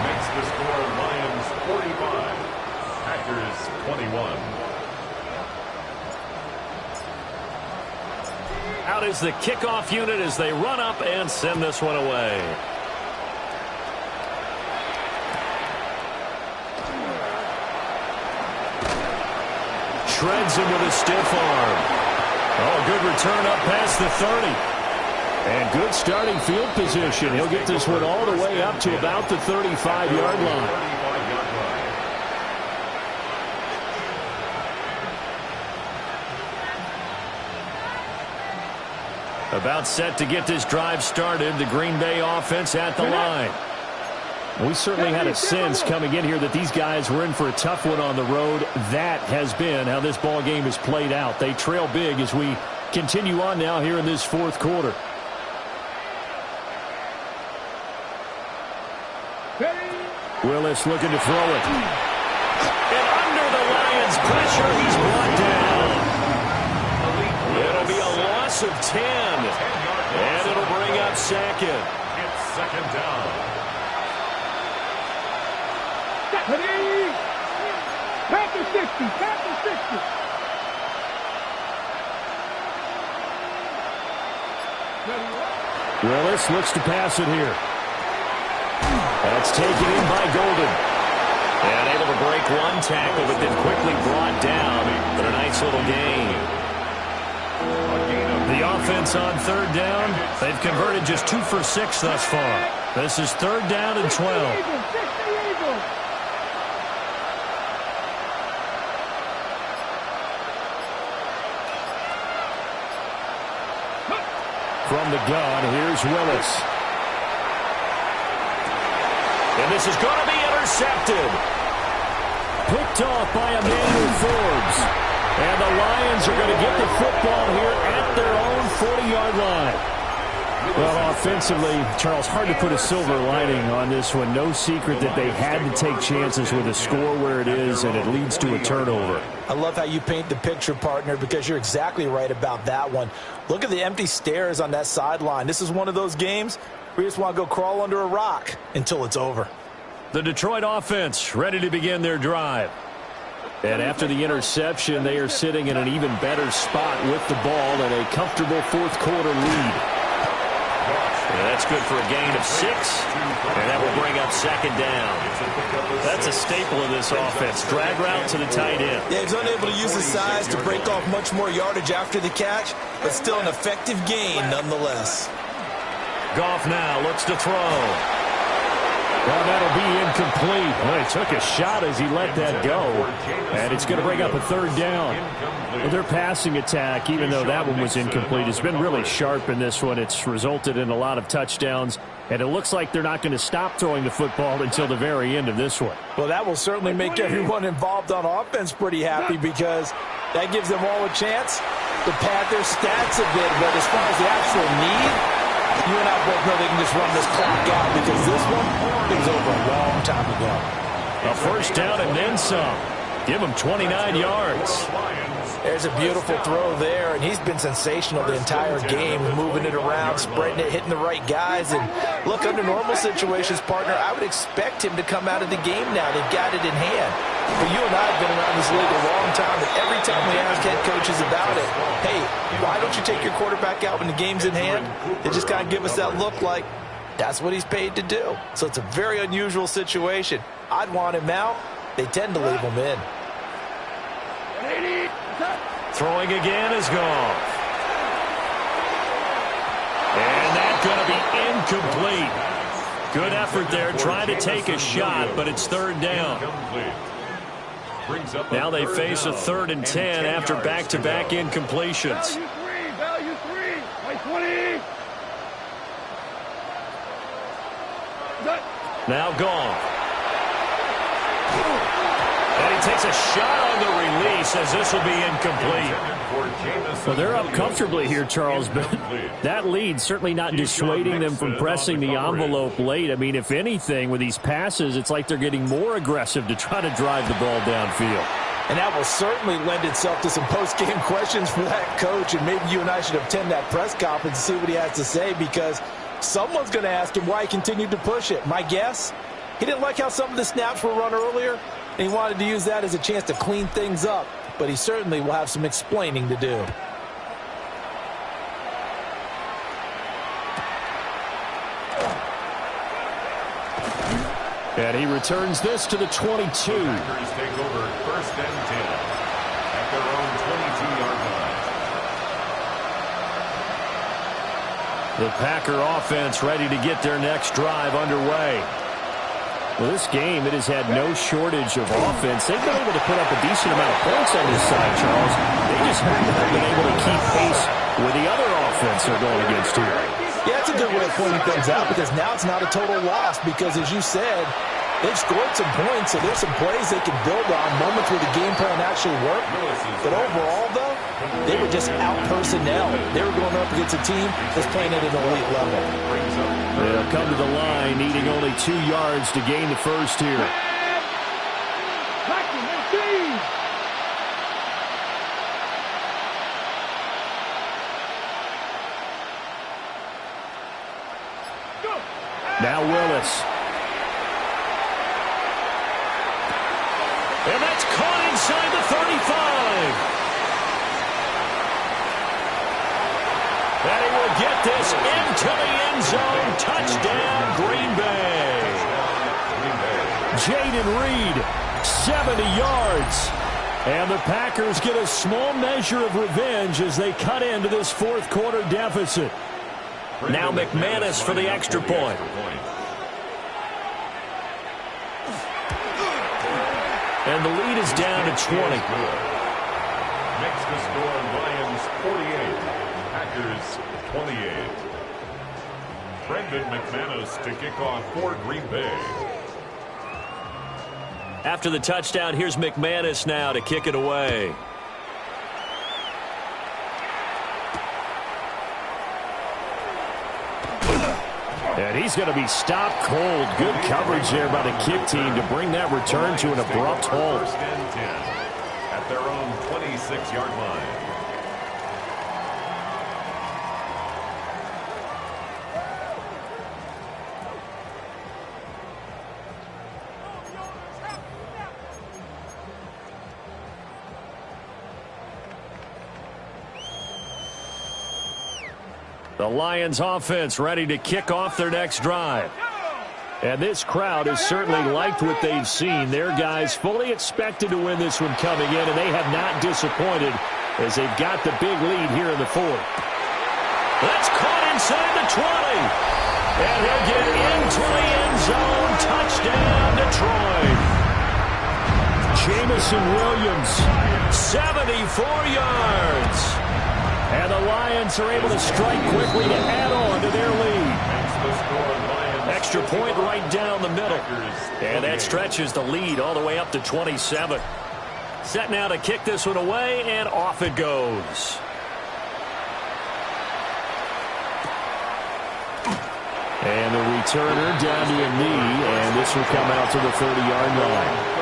Makes the score Lions 45, Packers 21. Out is the kickoff unit as they run up and send this one away. Shreds him with a stiff arm. Oh, good return up past the 30. And good starting field position. He'll get this one all the way up to about the 35-yard line. About set to get this drive started. The Green Bay offense at the line. We certainly had a sense coming in here that these guys were in for a tough one on the road. That has been how this ball game has played out. They trail big as we continue on now here in this 4th quarter. Willis looking to throw it. And under the Lions' pressure, he's brought down. It'll be a loss of 10. And it'll bring up 2nd. It's 2nd down. Packer 60, Packer 60. Willis looks to pass it here. That's taken in by Golden. And able to break one tackle, but then quickly brought down. But a nice little gain. The offense on third down, they've converted just 2 for 6 thus far. This is third down and 12. From the gun, here's Willis. And this is going to be intercepted. Picked off by Emmanuel Forbes. And the Lions are going to get the football here at their own 40-yard line. Well, offensively, Charles, hard to put a silver lining on this one. No secret that they had to take chances with a score where it is, and it leads to a turnover. I love how you paint the picture, partner, because you're exactly right about that one. Look at the empty stares on that sideline. This is one of those games where you just want to go crawl under a rock until it's over. The Detroit offense ready to begin their drive. And after the interception, they are sitting in an even better spot with the ball and a comfortable fourth-quarter lead. And that's good for a gain of 6, and that will bring up second down. That's a staple of this offense. Drag route to the tight end. Yeah, he's unable to use his size to break off much more yardage after the catch, but still an effective gain nonetheless. Goff now looks to throw. Well, that'll be incomplete. Well, he took a shot as he let that go. And it's going to bring up a third down. Well, their passing attack, even though that one was incomplete, has been really sharp in this one. It's resulted in a lot of touchdowns. And it looks like they're not going to stop throwing the football until the very end of this one. Well, that will certainly make everyone involved on offense pretty happy because that gives them all a chance to pad their stats a bit. But as far as the actual need, you and I both know they can just run this clock out because this one is over a long time ago. A first down and then some. Give them 29 yards. There's a beautiful throw there, and he's been sensational the entire game, moving it around, spreading it, hitting the right guys. And look, under normal situations, partner, I would expect him to come out of the game now. They've got it in hand. But you and I have been around this league a long time, and every time we ask head coaches about it, hey, why don't you take your quarterback out when the game's in hand? They just kind of give us that look like that's what he's paid to do. So it's a very unusual situation. I'd want him out. They tend to leave him in. Throwing again is gone. And that's going to be incomplete. Good effort there, trying to take a shot, but it's third down. Now they face a 3rd and 10 after back-to-back incompletions. Value three. By 20. Now gone. And he takes a shot on the release as this will be incomplete. Well, they're up comfortably here, Charles, but that lead certainly not dissuading them from pressing the envelope late. I mean, if anything, with these passes, it's like they're getting more aggressive to try to drive the ball downfield. And that will certainly lend itself to some post-game questions for that coach, and maybe you and I should attend that press conference and see what he has to say, because someone's going to ask him why he continued to push it. My guess, he didn't like how some of the snaps were run earlier, and he wanted to use that as a chance to clean things up. But he certainly will have some explaining to do. And he returns this to the 22. Packers take over 1st and 10 at their own 22-yard line. The Packer offense ready to get their next drive underway. Well, this game, it has had no shortage of offense. They've been able to put up a decent amount of points on this side, Charles. They just haven't been able to keep pace with the other offense they're going against here. Yeah, it's a good way of pointing things out because now it's not a total loss because, as you said, they've scored some points, so there's some plays they can build on, moments where the game plan actually worked. But overall, though, they were just out-personnel. They were going up against a team that's playing at an elite level. They'll come to the line, needing only 2 yards to gain the first here. Now Willis. And that's caught inside the 35. And he will get this into the end zone. Touchdown, Green Bay. Jaden Reed, 70 yards. And the Packers get a small measure of revenge as they cut into this fourth quarter deficit. Now McManus for the extra point. And the lead is down to 20. Makes the score Lions 48, Packers 28. Brendan McManus to kick off for Green Bay. After the touchdown, here's McManus now to kick it away. And he's going to be stopped cold. Good coverage there by the kick team to bring that return to an abrupt halt. First and 10 at their own 26-yard line. The Lions offense ready to kick off their next drive. And this crowd has certainly liked what they've seen. Their guys fully expected to win this one coming in, and they have not disappointed as they've got the big lead here in the fourth. That's caught inside the 20. And he'll get into the end zone. Touchdown, Detroit. Jamison Williams, 74 yards. And the Lions are able to strike quickly to add on to their lead. Extra point right down the middle. And that stretches the lead all the way up to 27. Set now to kick this one away, and off it goes. And the returner down to a knee, and this will come out to the 30-yard line.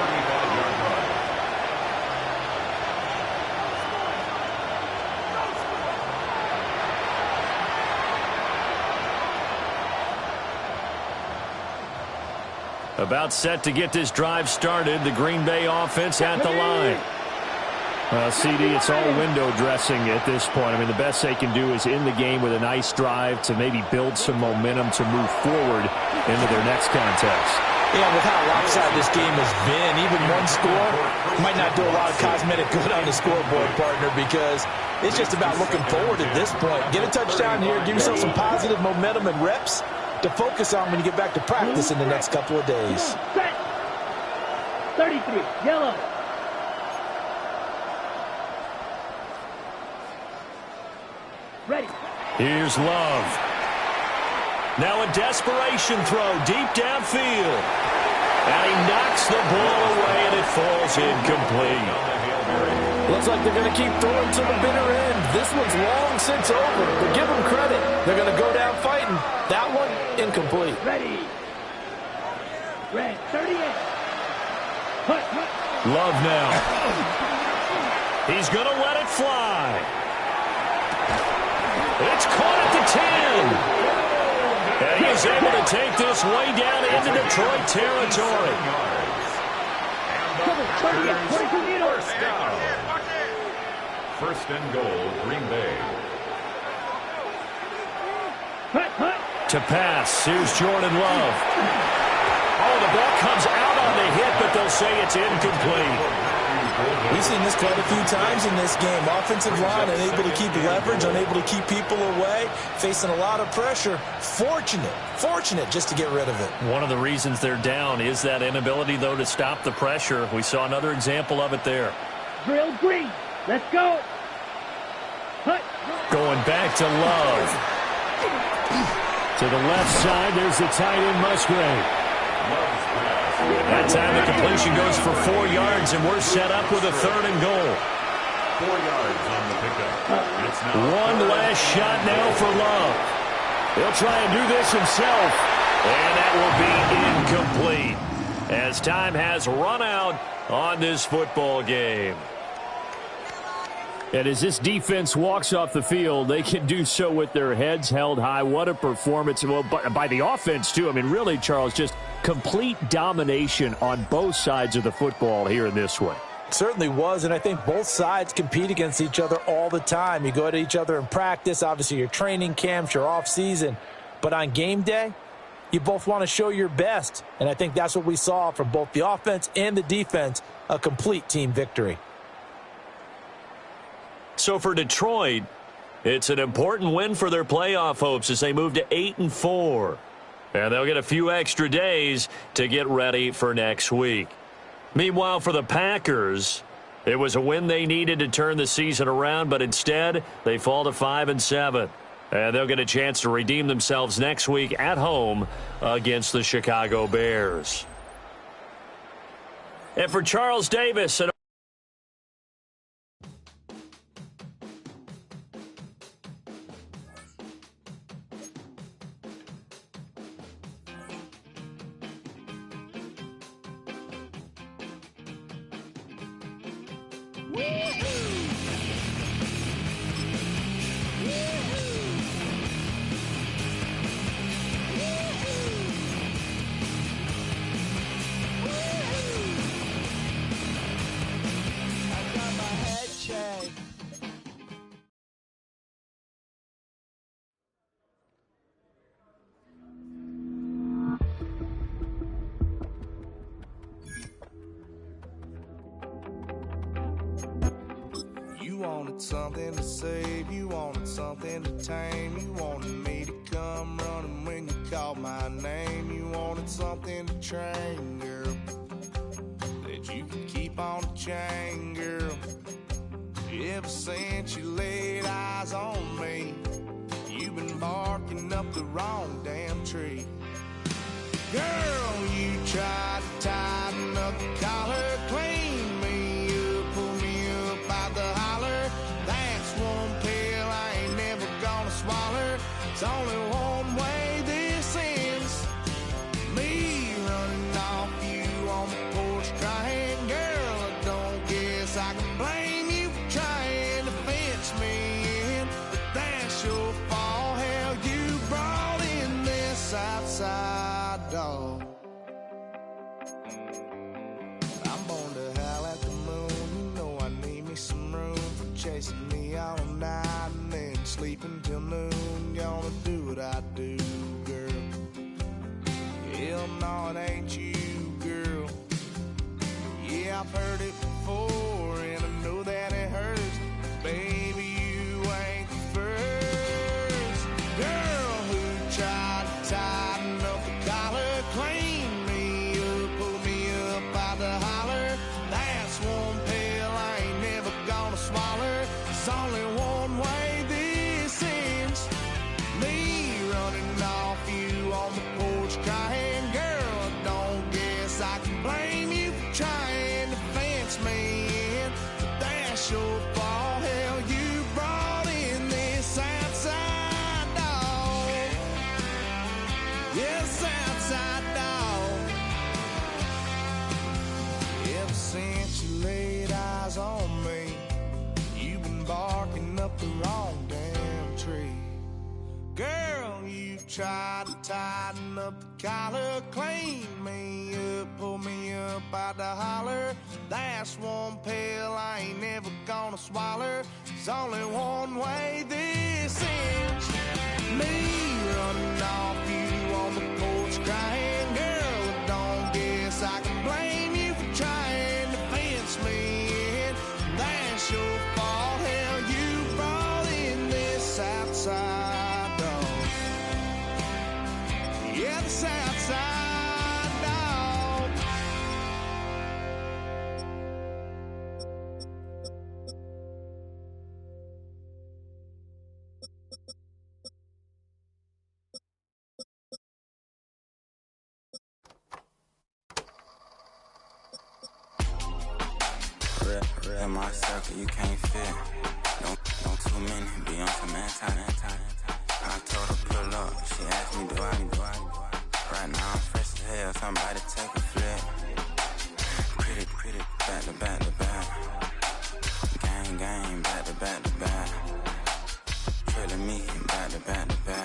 About set to get this drive started. The Green Bay offense at the line. CD, it's all window dressing at this point. I mean, the best they can do is in the game with a nice drive to maybe build some momentum to move forward into their next contest. Yeah, with how lopsided this game has been, even one score might not do a lot of cosmetic good on the scoreboard, partner, because it's just about looking forward at this point. Get a touchdown here, give yourself some positive momentum and reps to focus on when you get back to practice in the next couple of days. Set. 33, yellow. Ready. Here's Love. Now a desperation throw deep downfield. And he knocks the ball away, and it falls incomplete. Looks like they're going to keep throwing to the bitter end. This one's long since over, but give them credit. They're going to go down fighting. That one, incomplete. Ready. Red, 38. Hut. Love now. He's going to let it fly. It's caught at the 10. And he's able to take this way down into Detroit territory. First and goal, Green Bay. To pass, here's Jordan Love. Oh, the ball comes out on the hit, but they'll say it's incomplete. We've seen this quite a few times in this game. Offensive line unable to keep leverage, unable to keep people away, facing a lot of pressure. Fortunate just to get rid of it. One of the reasons they're down is that inability, though, to stop the pressure. We saw another example of it there. Drill green. Let's go. Hut. Going back to Love. To the left side, there's the tight end Musgrave. That time the completion goes for 4 yards, and we're set up with a third and goal. 4 yards on the pickup. It's now one last shot now for Love. He'll try and do this himself, and that will be incomplete as time has run out on this football game. And as this defense walks off the field, they can do so with their heads held high. What a performance. Well, by the offense, too. I mean, really, Charles, just complete domination on both sides of the football here in this one. Certainly was, and I think both sides compete against each other all the time. You go at each other in practice, obviously your training camps, your off-season. But on game day, you both want to show your best. And I think that's what we saw from both the offense and the defense, a complete team victory. So for Detroit, it's an important win for their playoff hopes as they move to 8-4. And they'll get a few extra days to get ready for next week. Meanwhile, for the Packers, it was a win they needed to turn the season around, but instead they fall to 5-7. And they'll get a chance to redeem themselves next week at home against the Chicago Bears. And for Charles Davis, You wanted something to save, you wanted something to tame. You wanted me to come running when you called my name. You wanted something to train, girl, that you could keep on the chain, girl. Ever since you laid eyes on me, you've been barking up the wrong damn tree. Girl, you tried to tighten up the collar, clean me up, pull me up out the holler. That's one pill I ain't never gonna swallow. It's only one way this ends. Me running off you on the porch crying. Girl, I don't guess I can blame you for trying to fence me in, but that's your fault. Hell, you brought in this outside dog. I'm born to howl at the moon. You know I need me some room for chasing me all night and then sleeping till noon. Gonna do what I do, girl. Hell no, it ain't you, girl. Yeah, I've heard it before and I know that it hurts. Baby, you ain't the first girl who tried to tighten up the collar, clean me up, pull me up out the holler. That's one pill I ain't never gonna swallow. It's only one way this ends. Me running off you on the porch crying. Girl, I don't guess I can blame you for trying to fence me in, but that's your fault. Hell, you brought in this outside dog. Yes, outside dog. Ever since you laid eyes on me, you've been barking up the wrong damn tree. Girl, you tried to tighten up the collar, clean me up, pull me up out the holler. That's one pill I ain't never gonna swallow. There's only one way this ends. Me running off you on the porch crying. Girl, I don't guess I can blame you for trying to fence me in. That's your fault. Hell, you brought in this outside dog. Yeah, this outside dog. In my circle, you can't fit. Don't too many be on some anti. I told her pull up. She asked me, do I? Right now I'm fresh as hell. Somebody take a flip. Pretty, back to back. Gang, back to back. Trailing me, back to back.